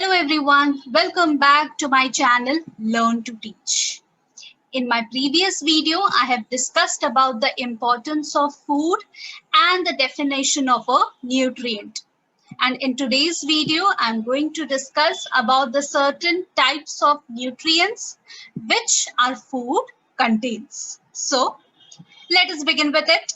Hello everyone, welcome back to my channel Learn to Teach. In my previous video, I have discussed about the importance of food and the definition of a nutrient. And in today's video, I'm going to discuss about the certain types of nutrients which our food contains. So let us begin with it.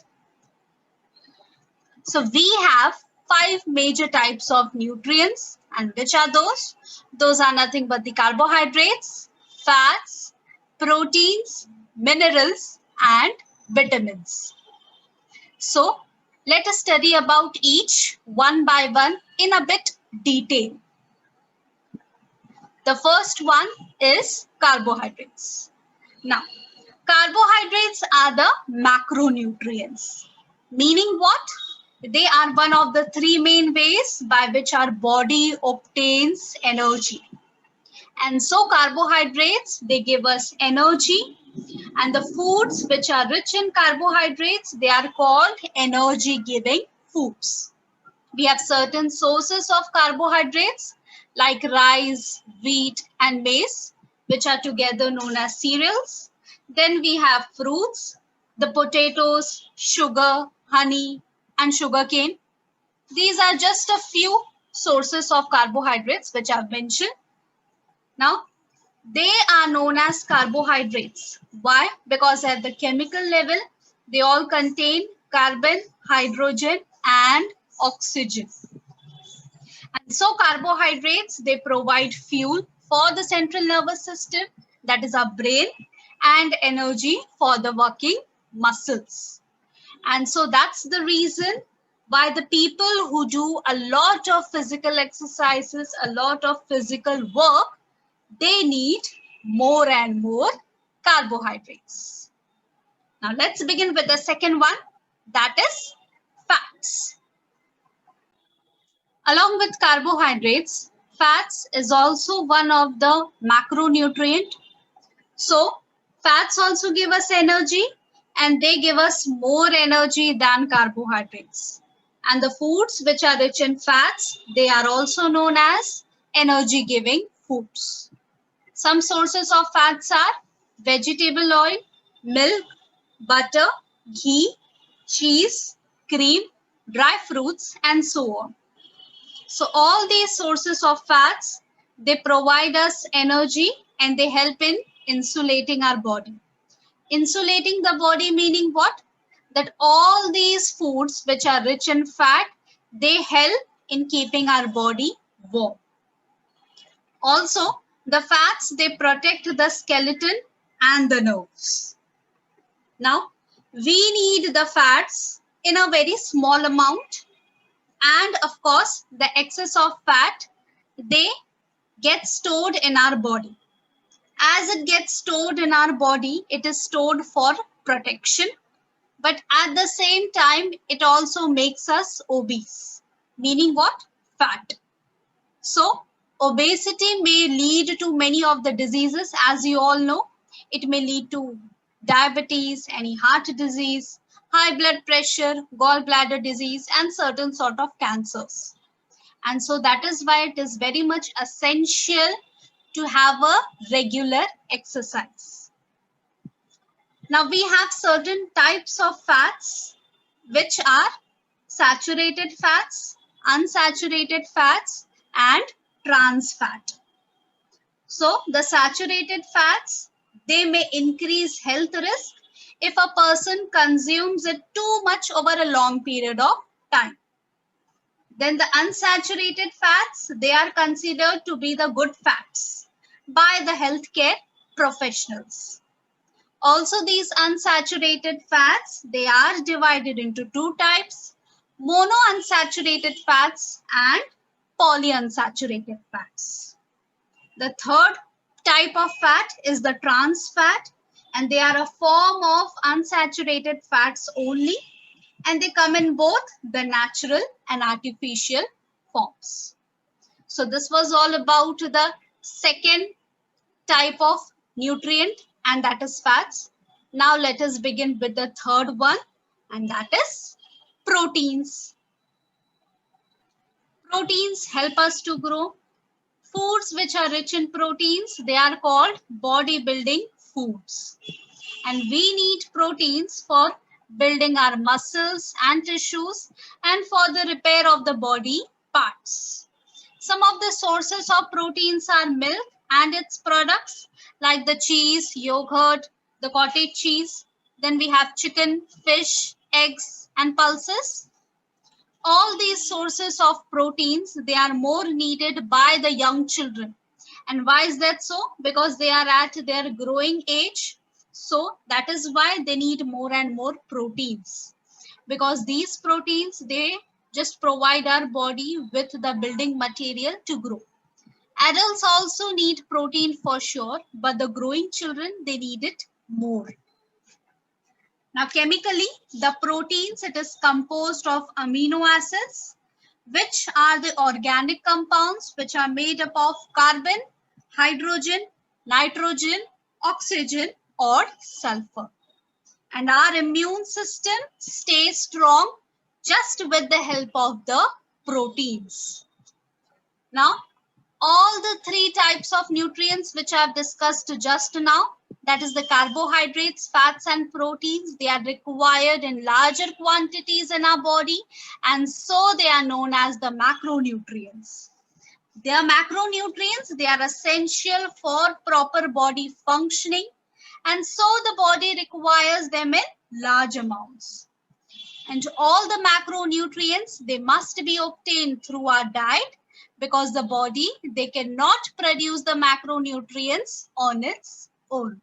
So we have five major types of nutrients, and which are those? Those are nothing but the carbohydrates, fats, proteins, minerals, and vitamins. So let us study about each one by one in a bit detail. The first one is carbohydrates. Now, carbohydrates are the macronutrients, meaning what? They are one of the three main ways by which our body obtains energy. And so carbohydrates, they give us energy. And the foods which are rich in carbohydrates, they are called energy-giving foods. We have certain sources of carbohydrates like rice, wheat, and maize, which are together known as cereals. Then we have fruits, the potatoes, sugar, honey, and sugarcane. These are just a few sources of carbohydrates which I've mentioned. Now, they are known as carbohydrates. Why? Because at the chemical level, they all contain carbon, hydrogen, and oxygen. And so carbohydrates, they provide fuel for the central nervous system, that is our brain, and energy for the working muscles. And so that's the reason why the people who do a lot of physical exercises, a lot of physical work, they need more and more carbohydrates. Now let's begin with the second one, that is fats. Along with carbohydrates, fats is also one of the macronutrient. So fats also give us energy, and they give us more energy than carbohydrates. And the foods which are rich in fats, they are also known as energy giving foods. Some sources of fats are vegetable oil, milk, butter, ghee, cheese, cream, dry fruits, and so on. So all these sources of fats, they provide us energy and they help in insulating our body. Insulating the body meaning what? That all these foods which are rich in fat, they help in keeping our body warm. Also, the fats, they protect the skeleton and the nerves. Now, we need the fats in a very small amount, and of course, the excess of fat, they get stored in our body. As it gets stored in our body, it is stored for protection, but at the same time, it also makes us obese. Meaning what? Fat. So, obesity may lead to many of the diseases, as you all know. It may lead to diabetes, any heart disease, high blood pressure, gallbladder disease, and certain sort of cancers. And so that is why it is very much essential to have a regular exercise. Now we have certain types of fats which are saturated fats, unsaturated fats, and trans fat. So the saturated fats, they may increase health risk if a person consumes it too much over a long period of time. Then the unsaturated fats, they are considered to be the good fats by the healthcare professionals. Also, these unsaturated fats, they are divided into two types, monounsaturated fats and polyunsaturated fats. The third type of fat is the trans fat, and they are a form of unsaturated fats only, and they come in both the natural and artificial forms. So this was all about the second type of nutrient, and that is fats. Now let us begin with the third one, and that is proteins. Proteins help us to grow. Foods which are rich in proteins, they are called bodybuilding foods. And we need proteins for building our muscles and tissues and for the repair of the body parts. Some of the sources of proteins are milk and its products like the cheese, yogurt, the cottage cheese. Then we have chicken, fish, eggs, and pulses. All these sources of proteins, they are more needed by the young children. And why is that so? Because they are at their growing age. So that is why they need more and more proteins. Because these proteins, they just provide our body with the building material to grow. Adults also need protein for sure, but the growing children, they need it more. Now, chemically, the proteins, it is composed of amino acids, which are the organic compounds which are made up of carbon, hydrogen, nitrogen, oxygen, or sulfur. And our immune system stays strong just with the help of the proteins. Now, all the three types of nutrients which I have discussed just now, that is the carbohydrates, fats, and proteins, they are required in larger quantities in our body, and so they are known as the macronutrients. They are macronutrients, they are essential for proper body functioning, and so the body requires them in large amounts. And all the macronutrients, they must be obtained through our diet, because the body, they cannot produce the macronutrients on its own.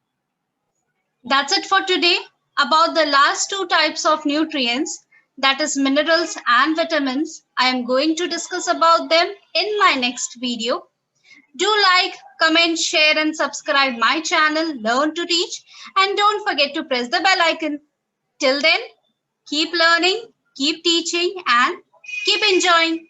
That's it for today about the last two types of nutrients, that is minerals and vitamins. I am going to discuss about them in my next video. Do like, comment, share and subscribe my channel, Learn to Teach, and don't forget to press the bell icon. Till then, keep learning, keep teaching and keep enjoying.